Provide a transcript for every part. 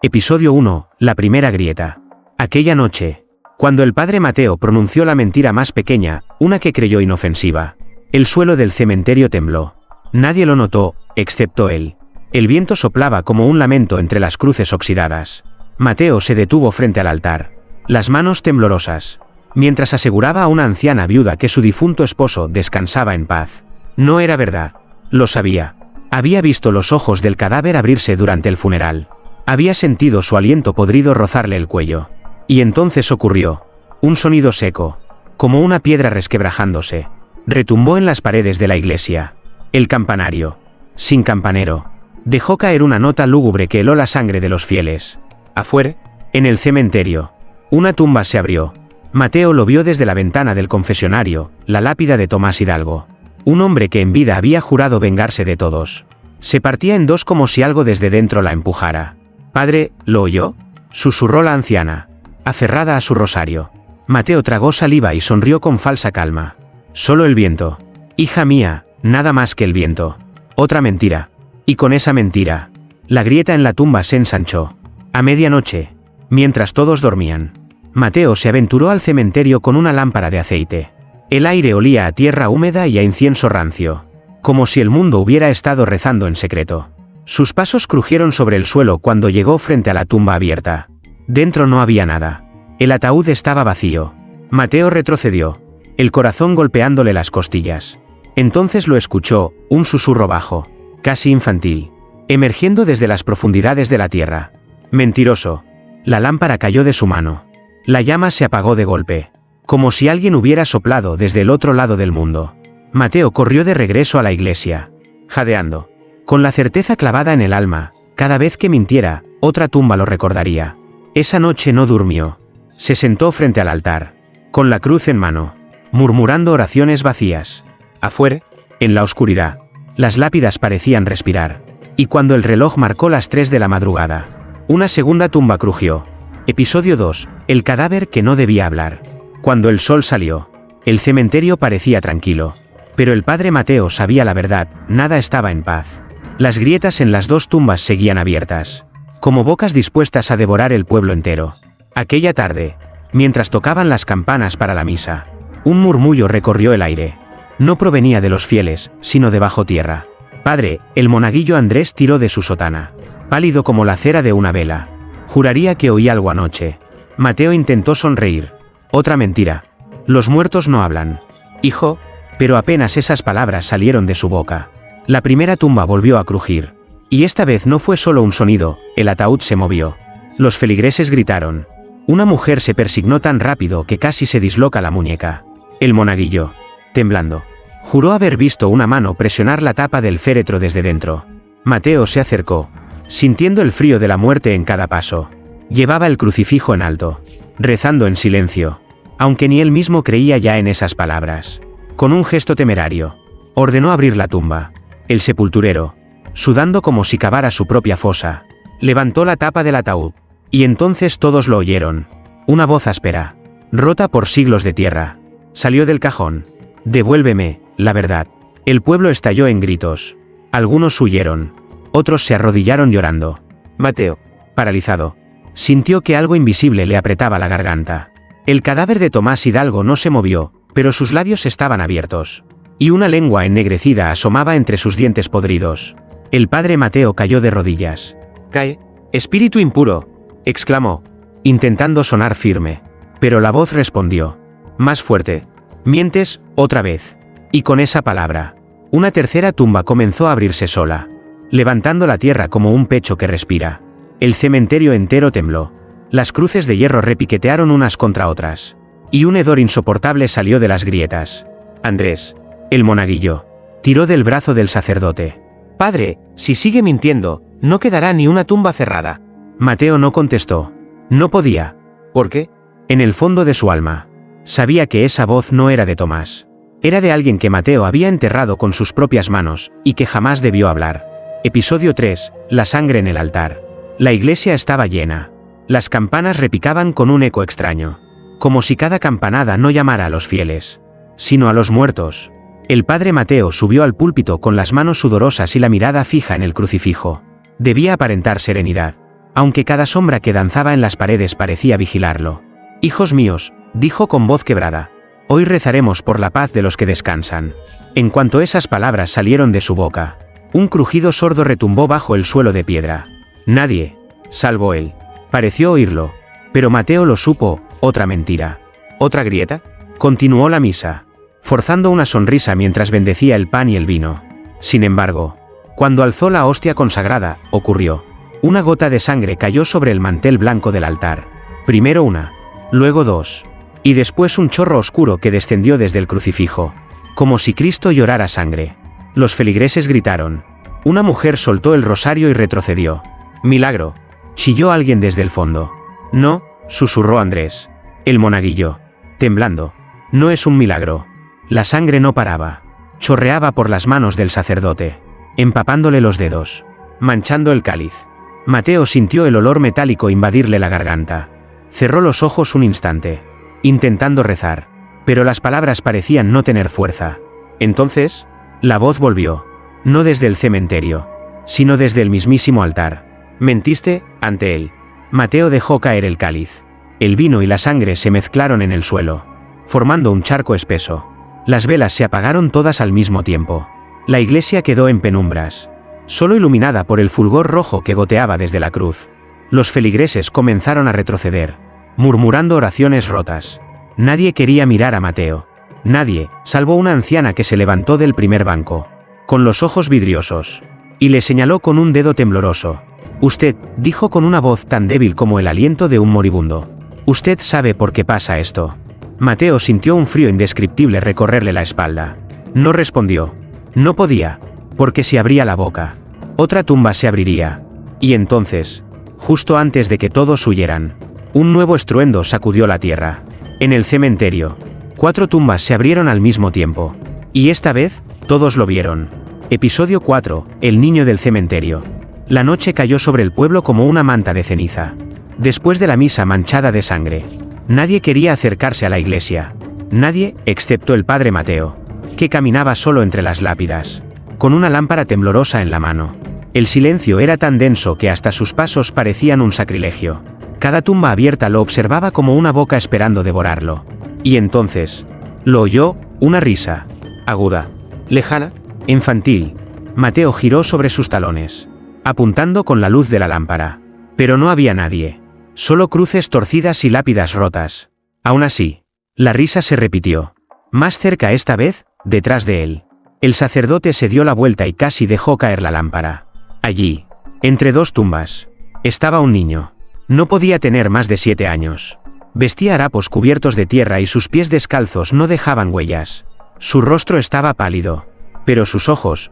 Episodio 1. La primera grieta. Aquella noche, cuando el padre Mateo pronunció la mentira más pequeña, una que creyó inofensiva, el suelo del cementerio tembló. Nadie lo notó, excepto él. El viento soplaba como un lamento entre las cruces oxidadas. Mateo se detuvo frente al altar, las manos temblorosas, mientras aseguraba a una anciana viuda que su difunto esposo descansaba en paz. No era verdad. Lo sabía. Había visto los ojos del cadáver abrirse durante el funeral. Había sentido su aliento podrido rozarle el cuello. Y entonces ocurrió. Un sonido seco, como una piedra resquebrajándose, retumbó en las paredes de la iglesia. El campanario, sin campanero, dejó caer una nota lúgubre que heló la sangre de los fieles. Afuera, en el cementerio, una tumba se abrió. Mateo lo vio desde la ventana del confesionario, la lápida de Tomás Hidalgo. Un hombre que en vida había jurado vengarse de todos. Se partía en dos como si algo desde dentro la empujara. «Padre, ¿lo oyó?», susurró la anciana, aferrada a su rosario. Mateo tragó saliva y sonrió con falsa calma. «Solo el viento. Hija mía, nada más que el viento». Otra mentira. Y con esa mentira, la grieta en la tumba se ensanchó. A medianoche, mientras todos dormían, Mateo se aventuró al cementerio con una lámpara de aceite. El aire olía a tierra húmeda y a incienso rancio, como si el mundo hubiera estado rezando en secreto. Sus pasos crujieron sobre el suelo cuando llegó frente a la tumba abierta. Dentro no había nada. El ataúd estaba vacío. Mateo retrocedió, el corazón golpeándole las costillas. Entonces lo escuchó, un susurro bajo, casi infantil, emergiendo desde las profundidades de la tierra. «Mentiroso». La lámpara cayó de su mano. La llama se apagó de golpe, como si alguien hubiera soplado desde el otro lado del mundo. Mateo corrió de regreso a la iglesia, jadeando, con la certeza clavada en el alma, cada vez que mintiera, otra tumba lo recordaría. Esa noche no durmió. Se sentó frente al altar, con la cruz en mano, murmurando oraciones vacías. Afuera, en la oscuridad, las lápidas parecían respirar. Y cuando el reloj marcó las 3 de la madrugada, una segunda tumba crujió. Episodio 2. El cadáver que no debía hablar. Cuando el sol salió, el cementerio parecía tranquilo. Pero el padre Mateo sabía la verdad, nada estaba en paz. Las grietas en las dos tumbas seguían abiertas, como bocas dispuestas a devorar el pueblo entero. Aquella tarde, mientras tocaban las campanas para la misa, un murmullo recorrió el aire. No provenía de los fieles, sino de bajo tierra. «Padre», el monaguillo Andrés tiró de su sotana, pálido como la cera de una vela. «Juraría que oí algo anoche». Mateo intentó sonreír. Otra mentira. «Los muertos no hablan, hijo». Pero apenas esas palabras salieron de su boca, la primera tumba volvió a crujir. Y esta vez no fue solo un sonido, el ataúd se movió. Los feligreses gritaron. Una mujer se persignó tan rápido que casi se disloca la muñeca. El monaguillo, temblando, juró haber visto una mano presionar la tapa del féretro desde dentro. Mateo se acercó, sintiendo el frío de la muerte en cada paso. Llevaba el crucifijo en alto, rezando en silencio, aunque ni él mismo creía ya en esas palabras. Con un gesto temerario, ordenó abrir la tumba. El sepulturero, sudando como si cavara su propia fosa, levantó la tapa del ataúd. Y entonces todos lo oyeron. Una voz áspera, rota por siglos de tierra, salió del cajón. «Devuélveme la verdad». El pueblo estalló en gritos. Algunos huyeron, otros se arrodillaron llorando. Mateo, paralizado, sintió que algo invisible le apretaba la garganta. El cadáver de Tomás Hidalgo no se movió, pero sus labios estaban abiertos, y una lengua ennegrecida asomaba entre sus dientes podridos. El padre Mateo cayó de rodillas. «¡Cae, espíritu impuro!», exclamó, intentando sonar firme. Pero la voz respondió, más fuerte. «Mientes, otra vez». Y con esa palabra, una tercera tumba comenzó a abrirse sola, levantando la tierra como un pecho que respira. El cementerio entero tembló. Las cruces de hierro repiquetearon unas contra otras. Y un hedor insoportable salió de las grietas. Andrés, el monaguillo, tiró del brazo del sacerdote. «Padre, si sigue mintiendo, no quedará ni una tumba cerrada». Mateo no contestó. No podía. ¿Por qué? En el fondo de su alma, sabía que esa voz no era de Tomás. Era de alguien que Mateo había enterrado con sus propias manos, y que jamás debió hablar. Episodio 3. La sangre en el altar. La iglesia estaba llena. Las campanas repicaban con un eco extraño, como si cada campanada no llamara a los fieles, sino a los muertos. El padre Mateo subió al púlpito con las manos sudorosas y la mirada fija en el crucifijo. Debía aparentar serenidad, aunque cada sombra que danzaba en las paredes parecía vigilarlo. «Hijos míos», dijo con voz quebrada, «hoy rezaremos por la paz de los que descansan». En cuanto esas palabras salieron de su boca, un crujido sordo retumbó bajo el suelo de piedra. Nadie, salvo él, pareció oírlo, pero Mateo lo supo. Otra mentira. ¿Otra grieta? Continuó la misa, forzando una sonrisa mientras bendecía el pan y el vino. Sin embargo, cuando alzó la hostia consagrada, ocurrió. Una gota de sangre cayó sobre el mantel blanco del altar. Primero una, luego dos, y después un chorro oscuro que descendió desde el crucifijo, como si Cristo llorara sangre. Los feligreses gritaron. Una mujer soltó el rosario y retrocedió. «Milagro», chilló alguien desde el fondo. «No», susurró Andrés. El monaguillo, temblando. «No es un milagro». La sangre no paraba. Chorreaba por las manos del sacerdote, empapándole los dedos, manchando el cáliz. Mateo sintió el olor metálico invadirle la garganta. Cerró los ojos un instante, intentando rezar, pero las palabras parecían no tener fuerza. Entonces, la voz volvió. No desde el cementerio, sino desde el mismísimo altar. «Mentiste ante él». Mateo dejó caer el cáliz. El vino y la sangre se mezclaron en el suelo, formando un charco espeso. Las velas se apagaron todas al mismo tiempo. La iglesia quedó en penumbras, solo iluminada por el fulgor rojo que goteaba desde la cruz. Los feligreses comenzaron a retroceder, murmurando oraciones rotas. Nadie quería mirar a Mateo. Nadie, salvo una anciana que se levantó del primer banco, con los ojos vidriosos, y le señaló con un dedo tembloroso. «Usted», dijo con una voz tan débil como el aliento de un moribundo. «Usted sabe por qué pasa esto». Mateo sintió un frío indescriptible recorrerle la espalda. No respondió. No podía, porque si abría la boca, otra tumba se abriría. Y entonces, justo antes de que todos huyeran, un nuevo estruendo sacudió la tierra. En el cementerio, 4 tumbas se abrieron al mismo tiempo. Y esta vez, todos lo vieron. Episodio 4, el niño del cementerio. La noche cayó sobre el pueblo como una manta de ceniza. Después de la misa manchada de sangre, nadie quería acercarse a la iglesia. Nadie, excepto el padre Mateo, que caminaba solo entre las lápidas, con una lámpara temblorosa en la mano. El silencio era tan denso que hasta sus pasos parecían un sacrilegio. Cada tumba abierta lo observaba como una boca esperando devorarlo. Y entonces, lo oyó, una risa, aguda, lejana, infantil. Mateo giró sobre sus talones, apuntando con la luz de la lámpara. Pero no había nadie. Solo cruces torcidas y lápidas rotas. Aún así, la risa se repitió. Más cerca esta vez, detrás de él. El sacerdote se dio la vuelta y casi dejó caer la lámpara. Allí, entre 2 tumbas, estaba un niño. No podía tener más de 7 años. Vestía harapos cubiertos de tierra y sus pies descalzos no dejaban huellas. Su rostro estaba pálido, pero sus ojos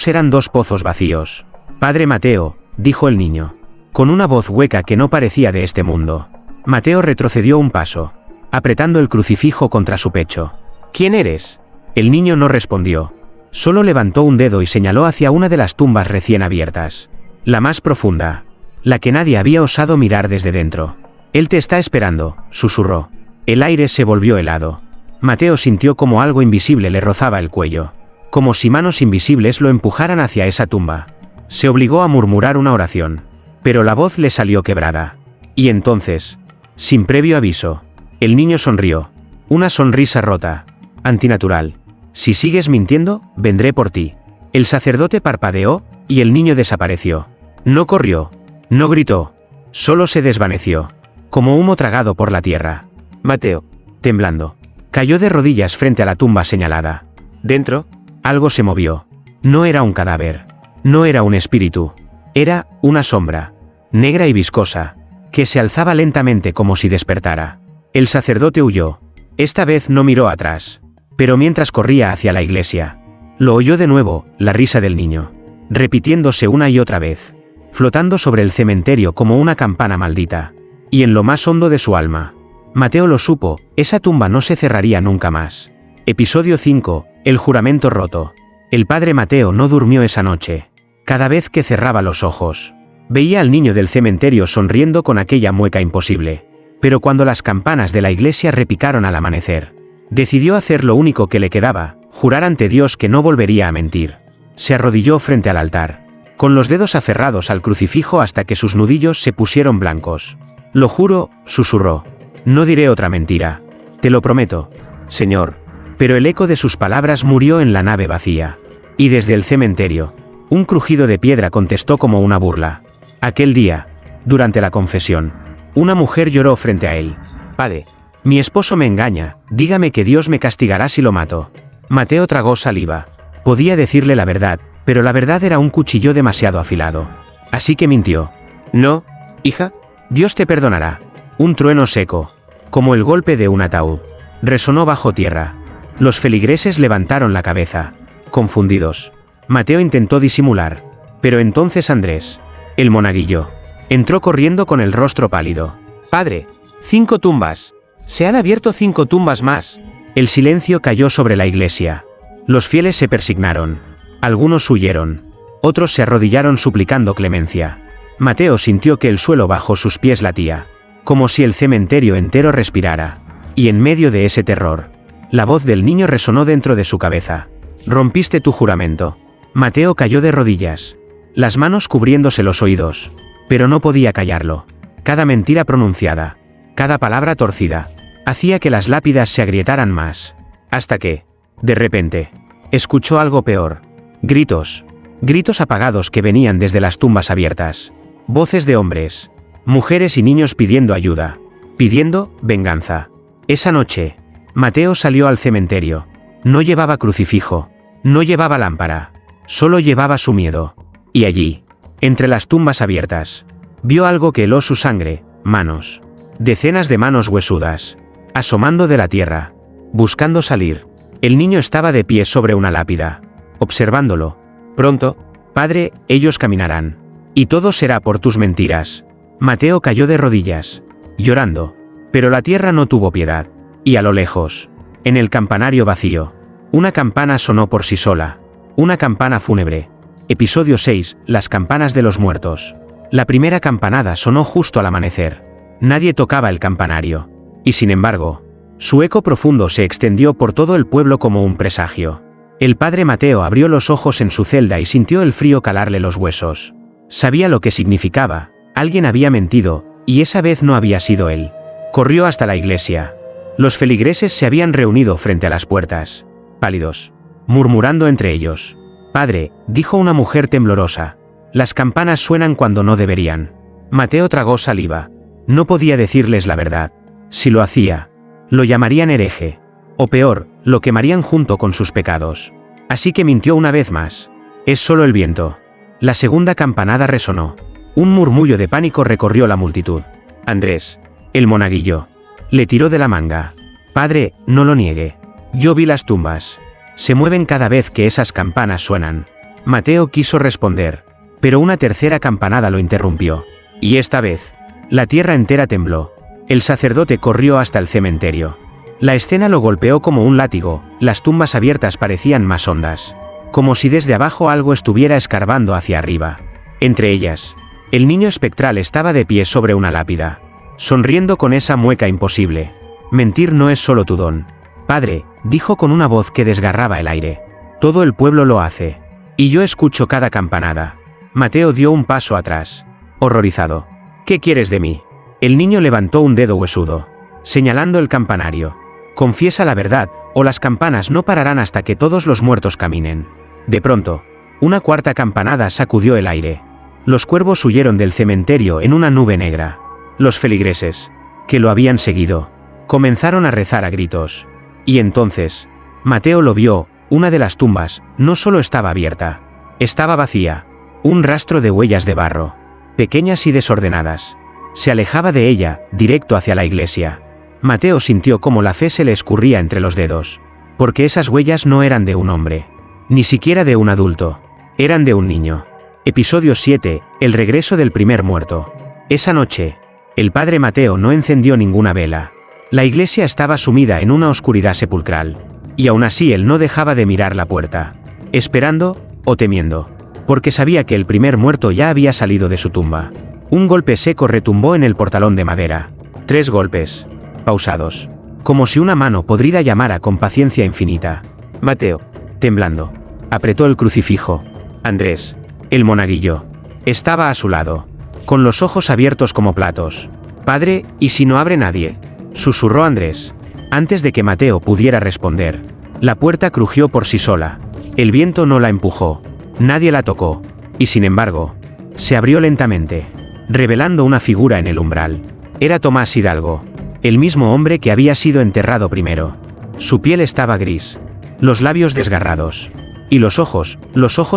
eran 2 pozos vacíos. «Padre Mateo», dijo el niño, con una voz hueca que no parecía de este mundo. Mateo retrocedió un paso, apretando el crucifijo contra su pecho. «¿Quién eres?». El niño no respondió. Solo levantó un dedo y señaló hacia una de las tumbas recién abiertas. La más profunda. La que nadie había osado mirar desde dentro. «Él te está esperando», susurró. El aire se volvió helado. Mateo sintió como algo invisible le rozaba el cuello. Como si manos invisibles lo empujaran hacia esa tumba. Se obligó a murmurar una oración, pero la voz le salió quebrada. Y entonces, sin previo aviso, el niño sonrió. Una sonrisa rota, antinatural. «Si sigues mintiendo, vendré por ti». El sacerdote parpadeó, y el niño desapareció. No corrió, no gritó, solo se desvaneció, como humo tragado por la tierra. Mateo, temblando, cayó de rodillas frente a la tumba señalada. Dentro, algo se movió. No era un cadáver. No era un espíritu. Era una sombra, negra y viscosa, que se alzaba lentamente como si despertara. El sacerdote huyó. Esta vez no miró atrás. Pero mientras corría hacia la iglesia, lo oyó de nuevo, la risa del niño, repitiéndose una y otra vez, flotando sobre el cementerio como una campana maldita. Y en lo más hondo de su alma, Mateo lo supo, esa tumba no se cerraría nunca más. Episodio 5, el juramento roto. El padre Mateo no durmió esa noche. Cada vez que cerraba los ojos, veía al niño del cementerio sonriendo con aquella mueca imposible. Pero cuando las campanas de la iglesia repicaron al amanecer, decidió hacer lo único que le quedaba, jurar ante Dios que no volvería a mentir. Se arrodilló frente al altar, con los dedos aferrados al crucifijo hasta que sus nudillos se pusieron blancos. Lo juro, susurró. No diré otra mentira. Te lo prometo, señor. Pero el eco de sus palabras murió en la nave vacía. Y desde el cementerio, un crujido de piedra contestó como una burla. Aquel día, durante la confesión, una mujer lloró frente a él. Padre, mi esposo me engaña, dígame que Dios me castigará si lo mato. Mateo tragó saliva. Podía decirle la verdad, pero la verdad era un cuchillo demasiado afilado. Así que mintió. No, hija, Dios te perdonará. Un trueno seco, como el golpe de un ataúd, resonó bajo tierra. Los feligreses levantaron la cabeza, confundidos. Mateo intentó disimular, pero entonces Andrés, el monaguillo, entró corriendo con el rostro pálido. Padre, 5 tumbas. Se han abierto 5 tumbas más. El silencio cayó sobre la iglesia. Los fieles se persignaron. Algunos huyeron. Otros se arrodillaron suplicando clemencia. Mateo sintió que el suelo bajo sus pies latía, como si el cementerio entero respirara. Y en medio de ese terror, la voz del niño resonó dentro de su cabeza. Rompiste tu juramento. Mateo cayó de rodillas, las manos cubriéndose los oídos, pero no podía callarlo. Cada mentira pronunciada, cada palabra torcida, hacía que las lápidas se agrietaran más. Hasta que, de repente, escuchó algo peor. Gritos. Gritos apagados que venían desde las tumbas abiertas. Voces de hombres, mujeres y niños pidiendo ayuda, pidiendo venganza. Esa noche, Mateo salió al cementerio. No llevaba crucifijo, no llevaba lámpara, solo llevaba su miedo. Y allí, entre las tumbas abiertas, vio algo que heló su sangre, manos. Decenas de manos huesudas, asomando de la tierra, buscando salir. El niño estaba de pie sobre una lápida, observándolo. Pronto, padre, ellos caminarán. Y todo será por tus mentiras. Mateo cayó de rodillas, llorando. Pero la tierra no tuvo piedad. Y a lo lejos, en el campanario vacío, una campana sonó por sí sola. Una campana fúnebre. Episodio 6, las campanas de los muertos. La primera campanada sonó justo al amanecer. Nadie tocaba el campanario. Y sin embargo, su eco profundo se extendió por todo el pueblo como un presagio. El padre Mateo abrió los ojos en su celda y sintió el frío calarle los huesos. Sabía lo que significaba. Alguien había mentido, y esa vez no había sido él. Corrió hasta la iglesia. Los feligreses se habían reunido frente a las puertas, pálidos, murmurando entre ellos. Padre, dijo una mujer temblorosa, las campanas suenan cuando no deberían. Mateo tragó saliva. No podía decirles la verdad. Si lo hacía, lo llamarían hereje. O peor, lo quemarían junto con sus pecados. Así que mintió una vez más. Es solo el viento. La segunda campanada resonó. Un murmullo de pánico recorrió la multitud. Andrés, el monaguillo, le tiró de la manga. Padre, no lo niegue. Yo vi las tumbas. Se mueven cada vez que esas campanas suenan. Mateo quiso responder, pero una tercera campanada lo interrumpió. Y esta vez, la tierra entera tembló. El sacerdote corrió hasta el cementerio. La escena lo golpeó como un látigo. Las tumbas abiertas parecían más hondas, como si desde abajo algo estuviera escarbando hacia arriba. Entre ellas, el niño espectral estaba de pie sobre una lápida, sonriendo con esa mueca imposible. Mentir no es solo tu don. Padre, dijo con una voz que desgarraba el aire. Todo el pueblo lo hace. Y yo escucho cada campanada. Mateo dio un paso atrás, horrorizado. ¿Qué quieres de mí? El niño levantó un dedo huesudo, señalando el campanario. Confiesa la verdad, o las campanas no pararán hasta que todos los muertos caminen. De pronto, una cuarta campanada sacudió el aire. Los cuervos huyeron del cementerio en una nube negra. Los feligreses, que lo habían seguido, comenzaron a rezar a gritos. Y entonces, Mateo lo vio. Una de las tumbas no solo estaba abierta, estaba vacía. Un rastro de huellas de barro, pequeñas y desordenadas, se alejaba de ella, directo hacia la iglesia. Mateo sintió cómo la fe se le escurría entre los dedos, porque esas huellas no eran de un hombre, ni siquiera de un adulto, eran de un niño. Episodio 7, el regreso del primer muerto. Esa noche, el padre Mateo no encendió ninguna vela. La iglesia estaba sumida en una oscuridad sepulcral, y aún así él no dejaba de mirar la puerta, esperando, o temiendo, porque sabía que el primer muerto ya había salido de su tumba. Un golpe seco retumbó en el portalón de madera. 3 golpes, pausados, como si una mano podrida llamara con paciencia infinita. Mateo, temblando, apretó el crucifijo. Andrés, El monaguillo estaba a su lado, con los ojos abiertos como platos. «Padre, ¿y si no abre nadie?», susurró Andrés. Antes de que Mateo pudiera responder, la puerta crujió por sí sola. El viento no la empujó, nadie la tocó, y sin embargo, se abrió lentamente, revelando una figura en el umbral. Era Tomás Hidalgo, el mismo hombre que había sido enterrado primero. Su piel estaba gris, los labios desgarrados, y los ojos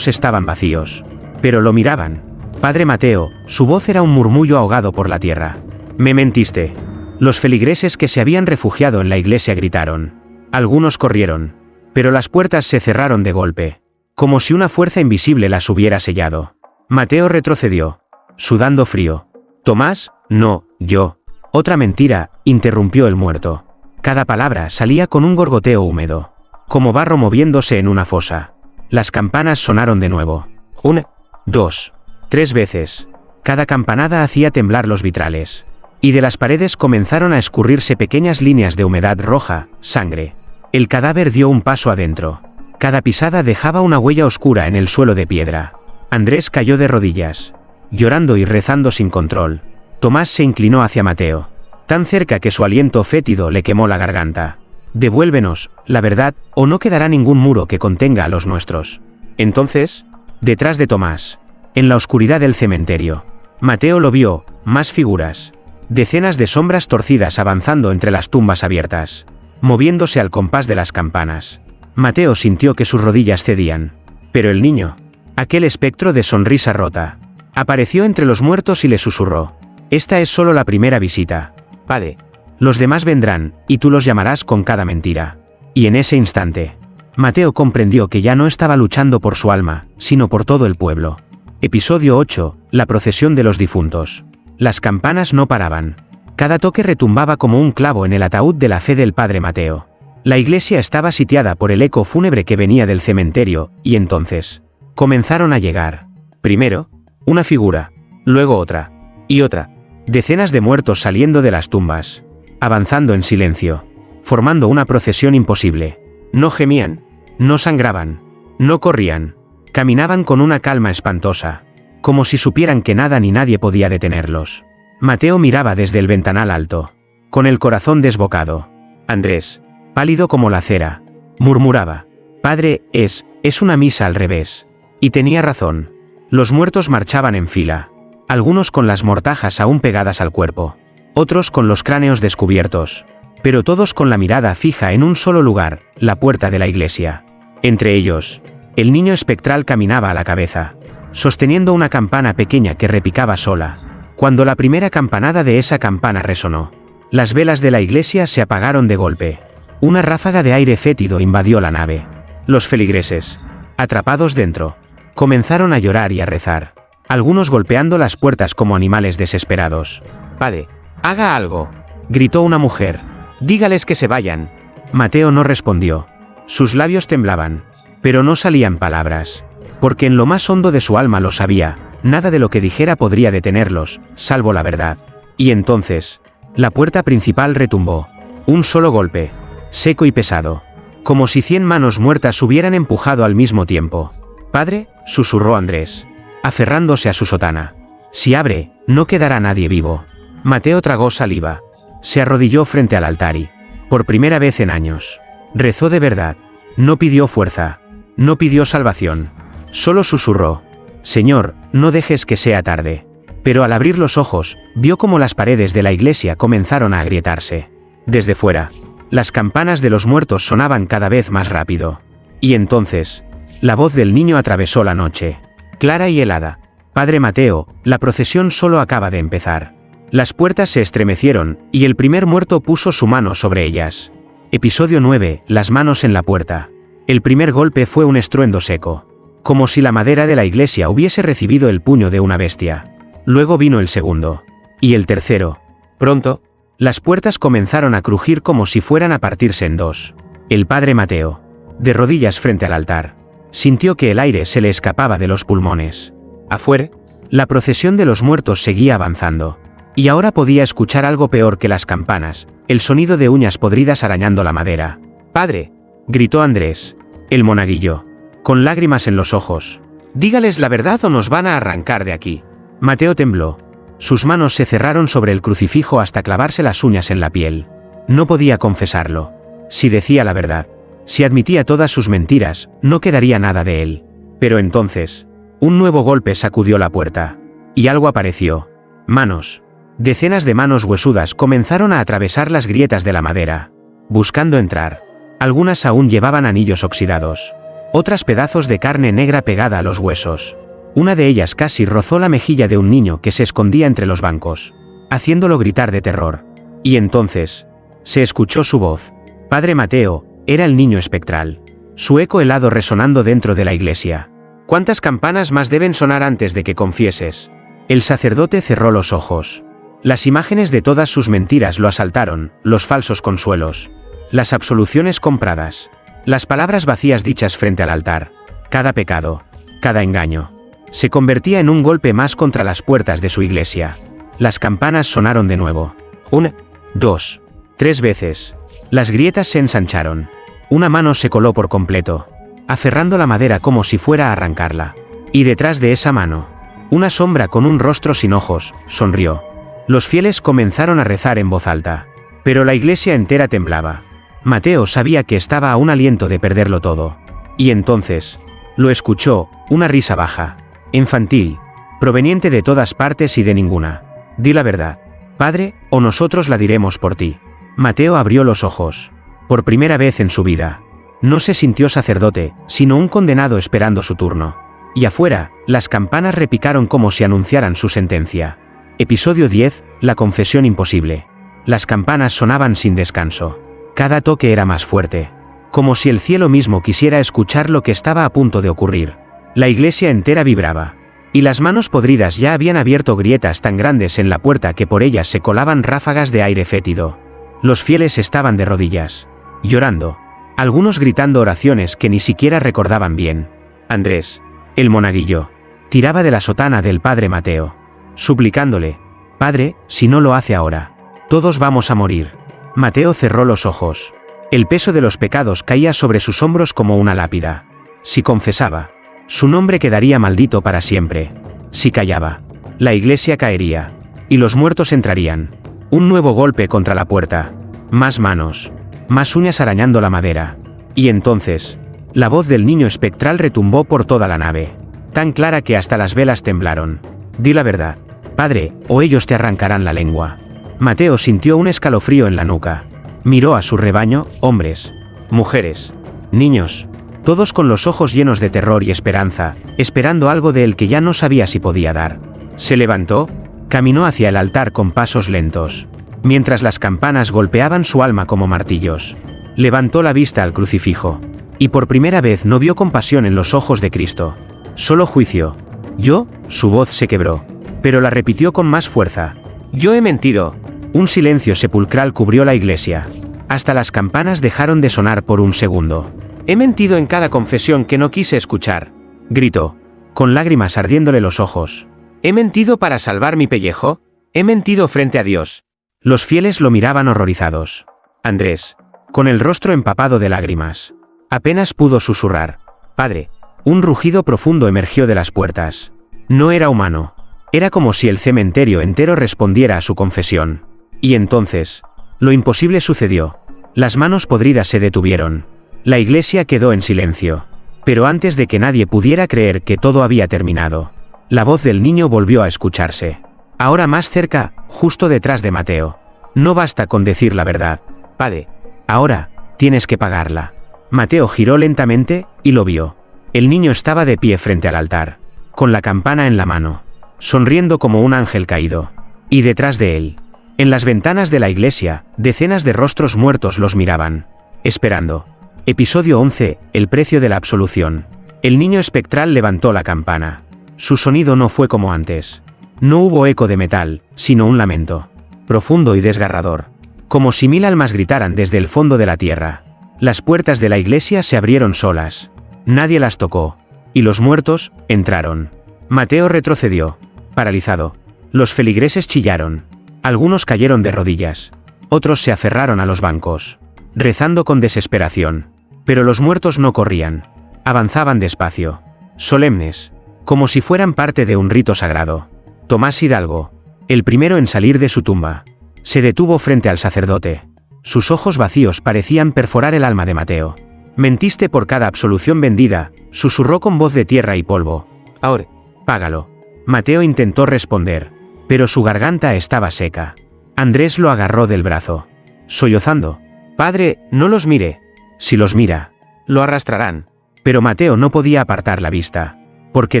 estaban vacíos. Pero lo miraban. «Padre Mateo», su voz era un murmullo ahogado por la tierra. «Me mentiste». Los feligreses que se habían refugiado en la iglesia gritaron. Algunos corrieron, pero las puertas se cerraron de golpe, como si una fuerza invisible las hubiera sellado. Mateo retrocedió, sudando frío. «Tomás, no, yo». «Otra mentira», interrumpió el muerto. Cada palabra salía con un gorgoteo húmedo, como barro moviéndose en una fosa. Las campanas sonaron de nuevo. 1, 2, 3 veces. Cada campanada hacía temblar los vitrales, y de las paredes comenzaron a escurrirse pequeñas líneas de humedad roja, sangre. El cadáver dio un paso adentro. Cada pisada dejaba una huella oscura en el suelo de piedra. Andrés cayó de rodillas, llorando y rezando sin control. Tomás se inclinó hacia Mateo, tan cerca que su aliento fétido le quemó la garganta. «Devuélvenos la verdad, o no quedará ningún muro que contenga a los nuestros». Entonces, detrás de Tomás, en la oscuridad del cementerio, Mateo lo vio, más figuras. Decenas de sombras torcidas avanzando entre las tumbas abiertas, moviéndose al compás de las campanas. Mateo sintió que sus rodillas cedían. Pero el niño, aquel espectro de sonrisa rota, apareció entre los muertos y le susurró: «Esta es solo la primera visita, padre. Los demás vendrán, y tú los llamarás con cada mentira». Y en ese instante, Mateo comprendió que ya no estaba luchando por su alma, sino por todo el pueblo. Episodio 8, la procesión de los difuntos. Las campanas no paraban. Cada toque retumbaba como un clavo en el ataúd de la fe del padre Mateo. La iglesia estaba sitiada por el eco fúnebre que venía del cementerio, y entonces comenzaron a llegar. Primero, una figura, luego otra, y otra. Decenas de muertos saliendo de las tumbas, avanzando en silencio, formando una procesión imposible. No gemían, no sangraban, no corrían, caminaban con una calma espantosa, como si supieran que nada ni nadie podía detenerlos. Mateo miraba desde el ventanal alto, con el corazón desbocado. Andrés, pálido como la cera, murmuraba: «Padre, es una misa al revés». Y tenía razón. Los muertos marchaban en fila, algunos con las mortajas aún pegadas al cuerpo, otros con los cráneos descubiertos, pero todos con la mirada fija en un solo lugar, la puerta de la iglesia. Entre ellos, el niño espectral caminaba a la cabeza, sosteniendo una campana pequeña que repicaba sola. Cuando la primera campanada de esa campana resonó, las velas de la iglesia se apagaron de golpe. Una ráfaga de aire fétido invadió la nave. Los feligreses, atrapados dentro, comenzaron a llorar y a rezar, algunos golpeando las puertas como animales desesperados. «Padre, haga algo», gritó una mujer. «Dígales que se vayan». Mateo no respondió. Sus labios temblaban, pero no salían palabras, porque en lo más hondo de su alma lo sabía: nada de lo que dijera podría detenerlos, salvo la verdad. Y entonces, la puerta principal retumbó. Un solo golpe, seco y pesado, como si 100 manos muertas hubieran empujado al mismo tiempo. «Padre», susurró Andrés, aferrándose a su sotana. «Si abre, no quedará nadie vivo». Mateo tragó saliva. Se arrodilló frente al altar y, por primera vez en años, rezó de verdad. No pidió fuerza, no pidió salvación, solo susurró: «Señor, no dejes que sea tarde». Pero al abrir los ojos, vio cómo las paredes de la iglesia comenzaron a agrietarse. Desde fuera, las campanas de los muertos sonaban cada vez más rápido. Y entonces, la voz del niño atravesó la noche, clara y helada: «Padre Mateo, la procesión solo acaba de empezar». Las puertas se estremecieron, y el primer muerto puso su mano sobre ellas. Episodio 9, las manos en la puerta. El primer golpe fue un estruendo seco, como si la madera de la iglesia hubiese recibido el puño de una bestia. Luego vino el segundo. Y el tercero. Pronto, las puertas comenzaron a crujir como si fueran a partirse en dos. El padre Mateo, de rodillas frente al altar, sintió que el aire se le escapaba de los pulmones. Afuera, la procesión de los muertos seguía avanzando. Y ahora podía escuchar algo peor que las campanas: el sonido de uñas podridas arañando la madera. «Padre», gritó Andrés, el monaguillo, con lágrimas en los ojos. Dígales la verdad o nos van a arrancar de aquí. Mateo tembló. Sus manos se cerraron sobre el crucifijo hasta clavarse las uñas en la piel. No podía confesarlo. Si decía la verdad, si admitía todas sus mentiras, no quedaría nada de él. Pero entonces, un nuevo golpe sacudió la puerta. Y algo apareció. Manos. Decenas de manos huesudas comenzaron a atravesar las grietas de la madera, buscando entrar. Algunas aún llevaban anillos oxidados. Otras pedazos de carne negra pegada a los huesos. Una de ellas casi rozó la mejilla de un niño que se escondía entre los bancos, haciéndolo gritar de terror. Y entonces, se escuchó su voz. Padre Mateo, era el niño espectral. Su eco helado resonando dentro de la iglesia. ¿Cuántas campanas más deben sonar antes de que confieses? El sacerdote cerró los ojos. Las imágenes de todas sus mentiras lo asaltaron, los falsos consuelos. Las absoluciones compradas. Las palabras vacías dichas frente al altar. Cada pecado. Cada engaño. Se convertía en un golpe más contra las puertas de su iglesia. Las campanas sonaron de nuevo. 1, 2, 3 veces. Las grietas se ensancharon. Una mano se coló por completo, aferrando la madera como si fuera a arrancarla. Y detrás de esa mano, una sombra con un rostro sin ojos, sonrió. Los fieles comenzaron a rezar en voz alta. Pero la iglesia entera temblaba. Mateo sabía que estaba a un aliento de perderlo todo. Y entonces, lo escuchó, una risa baja, infantil, proveniente de todas partes y de ninguna. Di la verdad, Padre, o nosotros la diremos por ti. Mateo abrió los ojos. Por primera vez en su vida. No se sintió sacerdote, sino un condenado esperando su turno. Y afuera, las campanas repicaron como si anunciaran su sentencia. Episodio 10, la confesión imposible. Las campanas sonaban sin descanso. Cada toque era más fuerte. Como si el cielo mismo quisiera escuchar lo que estaba a punto de ocurrir. La iglesia entera vibraba. Y las manos podridas ya habían abierto grietas tan grandes en la puerta que por ellas se colaban ráfagas de aire fétido. Los fieles estaban de rodillas, llorando. Algunos gritando oraciones que ni siquiera recordaban bien. Andrés, el monaguillo, tiraba de la sotana del padre Mateo, suplicándole: Padre, si no lo hace ahora, todos vamos a morir. Mateo cerró los ojos. El peso de los pecados caía sobre sus hombros como una lápida. Si confesaba, su nombre quedaría maldito para siempre. Si callaba, la iglesia caería, y los muertos entrarían. Un nuevo golpe contra la puerta. Más manos. Más uñas arañando la madera. Y entonces, la voz del niño espectral retumbó por toda la nave. Tan clara que hasta las velas temblaron. Di la verdad, Padre, o ellos te arrancarán la lengua. Mateo sintió un escalofrío en la nuca. Miró a su rebaño, hombres, mujeres, niños, todos con los ojos llenos de terror y esperanza, esperando algo de él que ya no sabía si podía dar. Se levantó, caminó hacia el altar con pasos lentos, mientras las campanas golpeaban su alma como martillos. Levantó la vista al crucifijo, y por primera vez no vio compasión en los ojos de Cristo. Solo juicio. Yo, su voz se quebró, pero la repitió con más fuerza. Yo he mentido. Un silencio sepulcral cubrió la iglesia. Hasta las campanas dejaron de sonar por un segundo. He mentido en cada confesión que no quise escuchar, gritó, con lágrimas ardiéndole los ojos. ¿He mentido para salvar mi pellejo? ¿He mentido frente a Dios? Los fieles lo miraban horrorizados. Andrés, con el rostro empapado de lágrimas, apenas pudo susurrar: Padre. Un rugido profundo emergió de las puertas. No era humano. Era como si el cementerio entero respondiera a su confesión. Y entonces, lo imposible sucedió. Las manos podridas se detuvieron. La iglesia quedó en silencio. Pero antes de que nadie pudiera creer que todo había terminado, la voz del niño volvió a escucharse. Ahora más cerca, justo detrás de Mateo. No basta con decir la verdad, Padre. Ahora, tienes que pagarla. Mateo giró lentamente, y lo vio. El niño estaba de pie frente al altar, con la campana en la mano, sonriendo como un ángel caído. Y detrás de él, en las ventanas de la iglesia, decenas de rostros muertos los miraban, esperando. Episodio 11, el precio de la absolución. El niño espectral levantó la campana. Su sonido no fue como antes. No hubo eco de metal, sino un lamento, profundo y desgarrador, como si 1000 almas gritaran desde el fondo de la tierra. Las puertas de la iglesia se abrieron solas. Nadie las tocó. Y los muertos, entraron. Mateo retrocedió, paralizado. Los feligreses chillaron. Algunos cayeron de rodillas. Otros se aferraron a los bancos, rezando con desesperación. Pero los muertos no corrían. Avanzaban despacio, solemnes, como si fueran parte de un rito sagrado. Tomás Hidalgo, el primero en salir de su tumba, se detuvo frente al sacerdote. Sus ojos vacíos parecían perforar el alma de Mateo. «Mentiste por cada absolución vendida», susurró con voz de tierra y polvo. «Ahora, págalo». Mateo intentó responder, pero su garganta estaba seca. Andrés lo agarró del brazo, sollozando. «Padre, no los mire. Si los mira, lo arrastrarán». Pero Mateo no podía apartar la vista, porque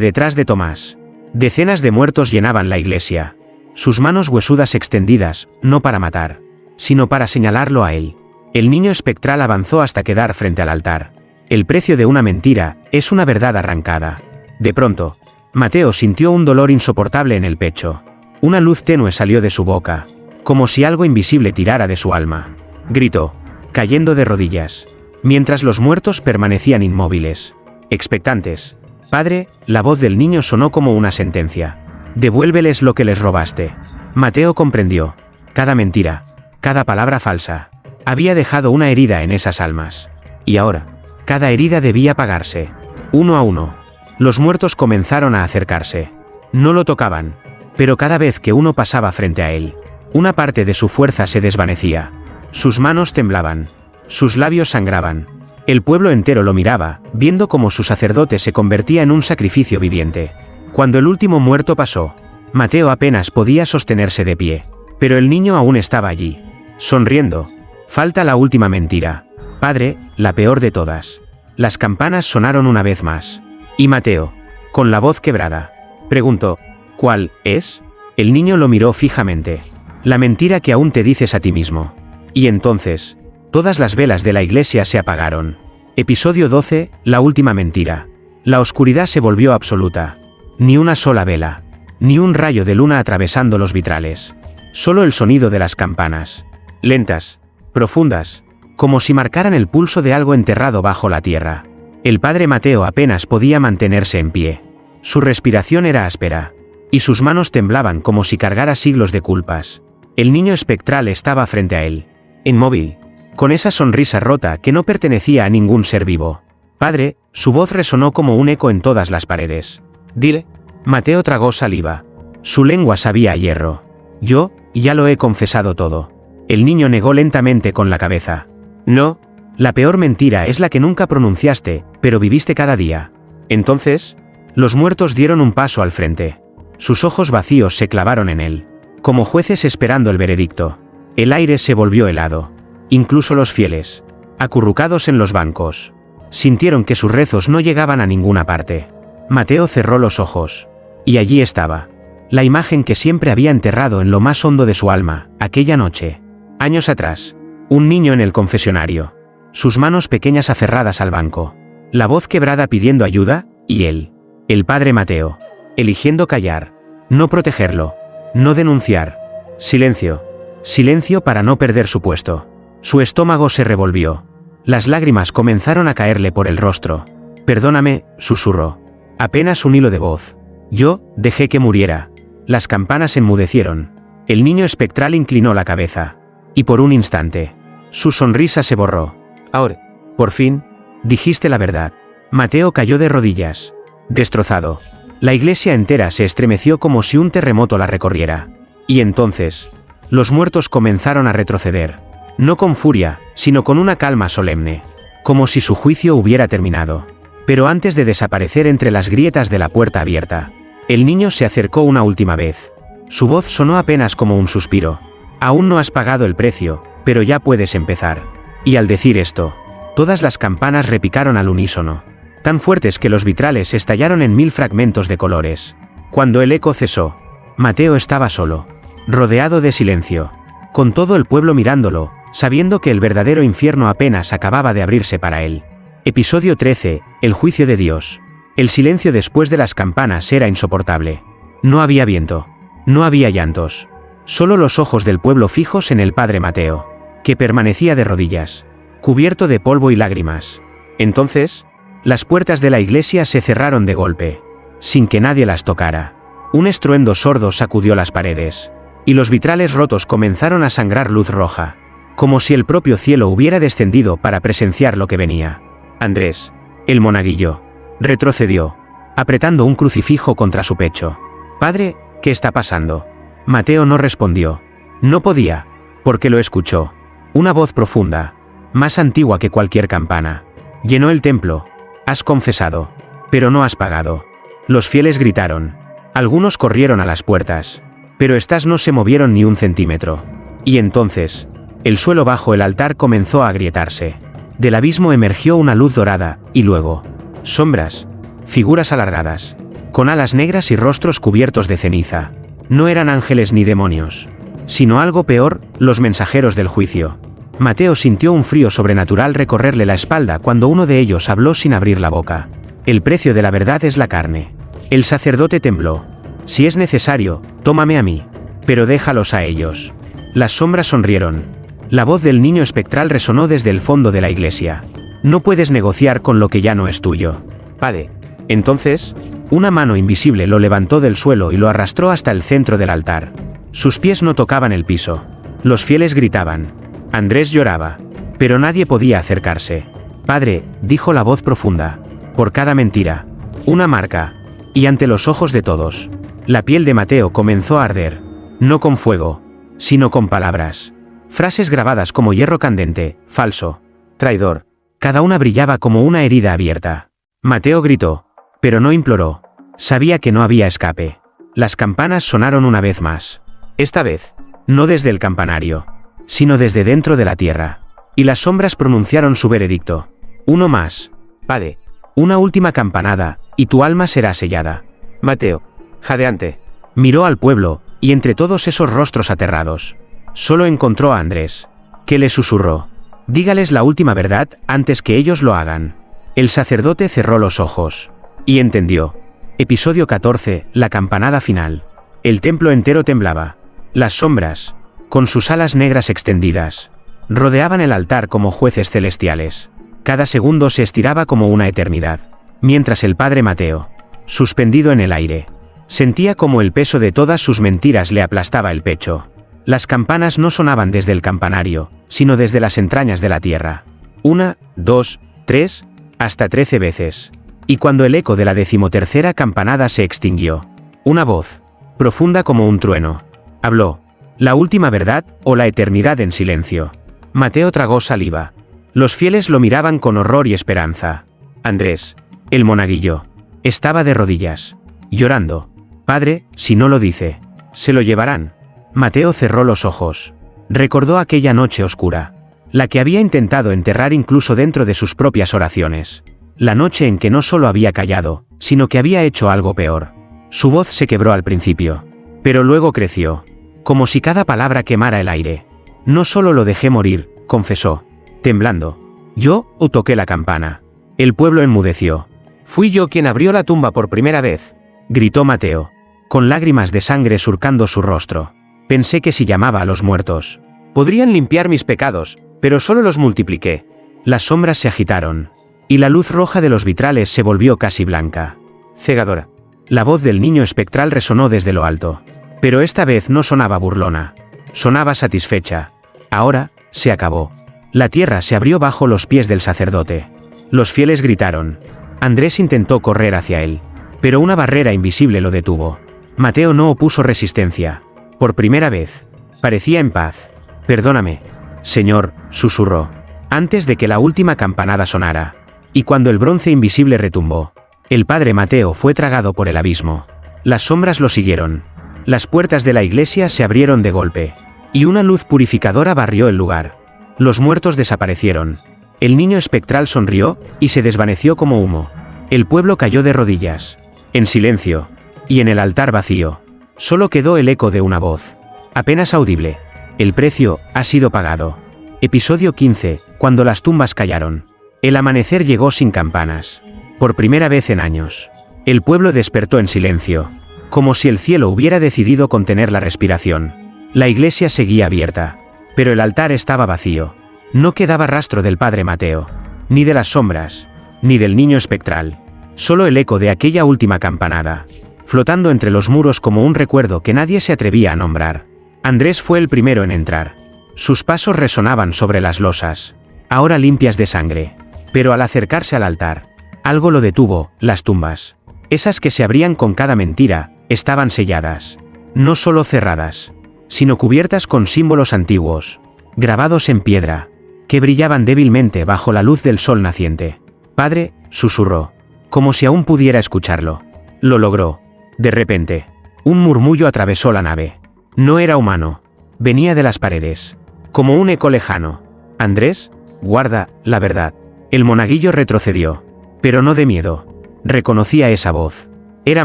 detrás de Tomás, decenas de muertos llenaban la iglesia. Sus manos huesudas extendidas, no para matar, sino para señalarlo a él. El niño espectral avanzó hasta quedar frente al altar. El precio de una mentira es una verdad arrancada. De pronto, Mateo sintió un dolor insoportable en el pecho. Una luz tenue salió de su boca, como si algo invisible tirara de su alma. Gritó, cayendo de rodillas, mientras los muertos permanecían inmóviles, expectantes. «Padre», la voz del niño sonó como una sentencia. «Devuélveles lo que les robaste». Mateo comprendió. Cada mentira, cada palabra falsa, había dejado una herida en esas almas. Y ahora, cada herida debía pagarse. Uno a uno, los muertos comenzaron a acercarse. No lo tocaban, pero cada vez que uno pasaba frente a él, una parte de su fuerza se desvanecía. Sus manos temblaban, sus labios sangraban. El pueblo entero lo miraba, viendo cómo su sacerdote se convertía en un sacrificio viviente. Cuando el último muerto pasó, Mateo apenas podía sostenerse de pie, pero el niño aún estaba allí, sonriendo. «Falta la última mentira, padre, la peor de todas». Las campanas sonaron una vez más, y Mateo, con la voz quebrada, preguntó, «¿Cuál es?». El niño lo miró fijamente. «La mentira que aún te dices a ti mismo». Y entonces, todas las velas de la iglesia se apagaron. Episodio 12, la última mentira. La oscuridad se volvió absoluta. Ni una sola vela, ni un rayo de luna atravesando los vitrales. Solo el sonido de las campanas, lentas, profundas, como si marcaran el pulso de algo enterrado bajo la tierra. El padre Mateo apenas podía mantenerse en pie. Su respiración era áspera, y sus manos temblaban como si cargara siglos de culpas. El niño espectral estaba frente a él, inmóvil, con esa sonrisa rota que no pertenecía a ningún ser vivo. «Padre», su voz resonó como un eco en todas las paredes. «Dile». Mateo tragó saliva. Su lengua sabía a hierro. «Yo, ya lo he confesado todo». El niño negó lentamente con la cabeza. «No, la peor mentira es la que nunca pronunciaste, pero viviste cada día». Entonces, los muertos dieron un paso al frente. Sus ojos vacíos se clavaron en él, como jueces esperando el veredicto. El aire se volvió helado. Incluso los fieles, acurrucados en los bancos, sintieron que sus rezos no llegaban a ninguna parte. Mateo cerró los ojos. Y allí estaba, la imagen que siempre había enterrado en lo más hondo de su alma, aquella noche. Años atrás, un niño en el confesionario, sus manos pequeñas aferradas al banco, la voz quebrada pidiendo ayuda, y él, el padre Mateo, eligiendo callar, no protegerlo, no denunciar. Silencio, silencio para no perder su puesto. Su estómago se revolvió. Las lágrimas comenzaron a caerle por el rostro. «Perdóname», susurró. Apenas un hilo de voz. «Yo, dejé que muriera». Las campanas enmudecieron. El niño espectral inclinó la cabeza. Y por un instante, su sonrisa se borró. «Ahora, por fin, dijiste la verdad». Mateo cayó de rodillas, destrozado. La iglesia entera se estremeció como si un terremoto la recorriera. Y entonces, los muertos comenzaron a retroceder. No con furia, sino con una calma solemne, como si su juicio hubiera terminado. Pero antes de desaparecer entre las grietas de la puerta abierta, el niño se acercó una última vez. Su voz sonó apenas como un suspiro. «Aún no has pagado el precio, pero ya puedes empezar». Y al decir esto, todas las campanas repicaron al unísono, tan fuertes que los vitrales estallaron en 1000 fragmentos de colores. Cuando el eco cesó, Mateo estaba solo, rodeado de silencio, con todo el pueblo mirándolo, sabiendo que el verdadero infierno apenas acababa de abrirse para él. Episodio 13, el juicio de Dios. El silencio después de las campanas era insoportable. No había viento, no había llantos, solo los ojos del pueblo fijos en el padre Mateo, que permanecía de rodillas, cubierto de polvo y lágrimas. Entonces, las puertas de la iglesia se cerraron de golpe, sin que nadie las tocara. Un estruendo sordo sacudió las paredes, y los vitrales rotos comenzaron a sangrar luz roja, como si el propio cielo hubiera descendido para presenciar lo que venía. Andrés, el monaguillo, retrocedió, apretando un crucifijo contra su pecho. «Padre, ¿qué está pasando?» Mateo no respondió. No podía, porque lo escuchó. Una voz profunda, más antigua que cualquier campana, llenó el templo. «Has confesado, pero no has pagado». Los fieles gritaron. Algunos corrieron a las puertas, pero éstas no se movieron ni un centímetro. Y entonces, el suelo bajo el altar comenzó a agrietarse. Del abismo emergió una luz dorada, y luego, sombras, figuras alargadas, con alas negras y rostros cubiertos de ceniza. No eran ángeles ni demonios, sino algo peor, los mensajeros del juicio. Mateo sintió un frío sobrenatural recorrerle la espalda cuando uno de ellos habló sin abrir la boca. «El precio de la verdad es la carne». El sacerdote tembló. «Si es necesario, tómame a mí, pero déjalos a ellos». Las sombras sonrieron. La voz del niño espectral resonó desde el fondo de la iglesia. «No puedes negociar con lo que ya no es tuyo». «Padre». Entonces, una mano invisible lo levantó del suelo y lo arrastró hasta el centro del altar. Sus pies no tocaban el piso. Los fieles gritaban. Andrés lloraba, pero nadie podía acercarse. «Padre», dijo la voz profunda, «por cada mentira, una marca». Y ante los ojos de todos, la piel de Mateo comenzó a arder, no con fuego, sino con palabras. Frases grabadas como hierro candente, falso, traidor. Cada una brillaba como una herida abierta. Mateo gritó, pero no imploró. Sabía que no había escape. Las campanas sonaron una vez más. Esta vez, no desde el campanario, sino desde dentro de la tierra. Y las sombras pronunciaron su veredicto. «Uno más, padre. Una última campanada, y tu alma será sellada». Mateo, jadeante, miró al pueblo, y entre todos esos rostros aterrados, solo encontró a Andrés, que le susurró: «Dígales la última verdad antes que ellos lo hagan». El sacerdote cerró los ojos, y entendió. Episodio 14, la campanada final. El templo entero temblaba. Las sombras, con sus alas negras extendidas, rodeaban el altar como jueces celestiales. Cada segundo se estiraba como una eternidad, mientras el padre Mateo, suspendido en el aire, sentía como el peso de todas sus mentiras le aplastaba el pecho. Las campanas no sonaban desde el campanario, sino desde las entrañas de la tierra. 1, 2, 3, hasta 13 veces. Y cuando el eco de la 13ª campanada se extinguió, una voz, profunda como un trueno, habló. La última verdad, o la eternidad en silencio. Mateo tragó saliva. Los fieles lo miraban con horror y esperanza. Andrés, el monaguillo, estaba de rodillas, llorando. «Padre, si no lo dice, se lo llevarán». Mateo cerró los ojos. Recordó aquella noche oscura, la que había intentado enterrar incluso dentro de sus propias oraciones. La noche en que no solo había callado, sino que había hecho algo peor. Su voz se quebró al principio, pero luego creció, como si cada palabra quemara el aire. «No solo lo dejé morir», confesó, temblando. «Yo, o toqué la campana». El pueblo enmudeció. «Fui yo quien abrió la tumba por primera vez», gritó Mateo, con lágrimas de sangre surcando su rostro. «Pensé que si llamaba a los muertos, podrían limpiar mis pecados, pero solo los multipliqué». Las sombras se agitaron, y la luz roja de los vitrales se volvió casi blanca, cegadora. La voz del niño espectral resonó desde lo alto, pero esta vez no sonaba burlona, sonaba satisfecha. Ahora, se acabó. La tierra se abrió bajo los pies del sacerdote. Los fieles gritaron. Andrés intentó correr hacia él, pero una barrera invisible lo detuvo. Mateo no opuso resistencia. Por primera vez, parecía en paz. «Perdóname, Señor», susurró, antes de que la última campanada sonara. Y cuando el bronce invisible retumbó, el padre Mateo fue tragado por el abismo. Las sombras lo siguieron. Las puertas de la iglesia se abrieron de golpe, y una luz purificadora barrió el lugar. Los muertos desaparecieron. El niño espectral sonrió, y se desvaneció como humo. El pueblo cayó de rodillas, en silencio, y en el altar vacío, solo quedó el eco de una voz, apenas audible. «El precio ha sido pagado». Episodio 15, cuando las tumbas callaron. El amanecer llegó sin campanas. Por primera vez en años, el pueblo despertó en silencio, como si el cielo hubiera decidido contener la respiración. La iglesia seguía abierta, pero el altar estaba vacío. No quedaba rastro del padre Mateo, ni de las sombras, ni del niño espectral. Solo el eco de aquella última campanada, flotando entre los muros como un recuerdo que nadie se atrevía a nombrar. Andrés fue el primero en entrar. Sus pasos resonaban sobre las losas, ahora limpias de sangre. Pero al acercarse al altar, algo lo detuvo, las tumbas. Esas que se abrían con cada mentira, estaban selladas. No solo cerradas, sino cubiertas con símbolos antiguos, grabados en piedra, que brillaban débilmente bajo la luz del sol naciente. «Padre», susurró, como si aún pudiera escucharlo. Lo logró. De repente, un murmullo atravesó la nave. No era humano. Venía de las paredes, como un eco lejano. «Andrés, guarda la verdad». El monaguillo retrocedió, pero no de miedo. Reconocía esa voz. Era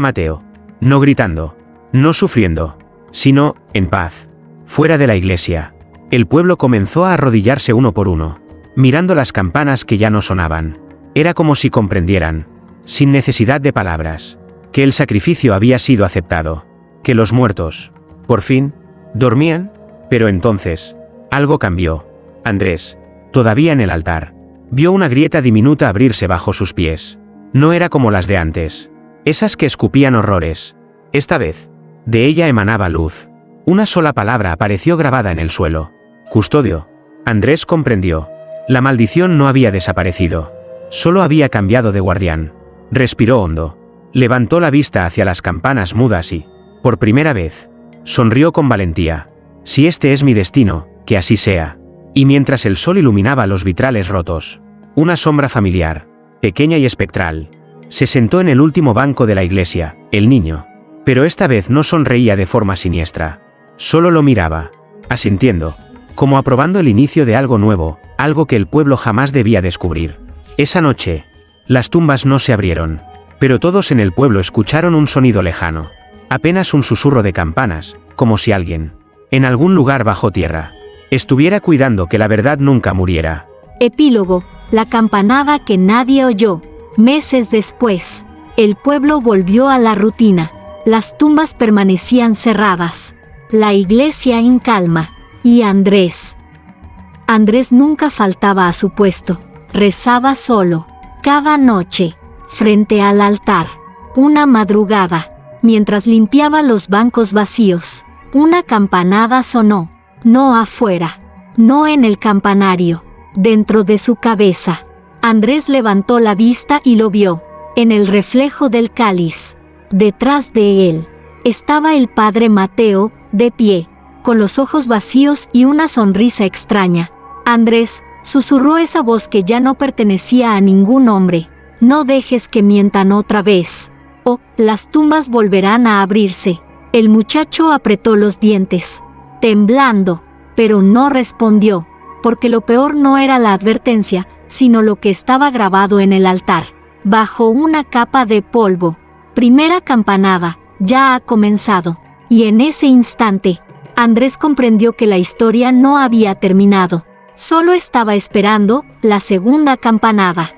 Mateo. No gritando, no sufriendo, sino en paz. Fuera de la iglesia, el pueblo comenzó a arrodillarse uno por uno, mirando las campanas que ya no sonaban. Era como si comprendieran, sin necesidad de palabras, que el sacrificio había sido aceptado, que los muertos, por fin, dormían. Pero entonces, algo cambió. Andrés, todavía en el altar, vio una grieta diminuta abrirse bajo sus pies. No era como las de antes, esas que escupían horrores. Esta vez, de ella emanaba luz. Una sola palabra apareció grabada en el suelo. «Custodio». Andrés comprendió. La maldición no había desaparecido. Solo había cambiado de guardián. Respiró hondo. Levantó la vista hacia las campanas mudas y, por primera vez, sonrió con valentía. «Si este es mi destino, que así sea». Y mientras el sol iluminaba los vitrales rotos, una sombra familiar, pequeña y espectral, se sentó en el último banco de la iglesia, el niño. Pero esta vez no sonreía de forma siniestra. Solo lo miraba, asintiendo, como aprobando el inicio de algo nuevo, algo que el pueblo jamás debía descubrir. Esa noche, las tumbas no se abrieron, pero todos en el pueblo escucharon un sonido lejano. Apenas un susurro de campanas, como si alguien, en algún lugar bajo tierra, estuviera cuidando que la verdad nunca muriera. Epílogo, la campanada que nadie oyó. Meses después, el pueblo volvió a la rutina. Las tumbas permanecían cerradas, la iglesia en calma, y Andrés nunca faltaba a su puesto. Rezaba solo, cada noche, frente al altar. Una madrugada, mientras limpiaba los bancos vacíos, una campanada sonó. No afuera, no en el campanario, dentro de su cabeza. Andrés levantó la vista y lo vio, en el reflejo del cáliz. Detrás de él, estaba el padre Mateo, de pie, con los ojos vacíos y una sonrisa extraña. «Andrés», susurró esa voz que ya no pertenecía a ningún hombre, «no dejes que mientan otra vez, o las tumbas volverán a abrirse». El muchacho apretó los dientes, temblando, pero no respondió, porque lo peor no era la advertencia, sino lo que estaba grabado en el altar, bajo una capa de polvo. «Primera campanada, ya ha comenzado». Y en ese instante, Andrés comprendió que la historia no había terminado. Solo estaba esperando la segunda campanada.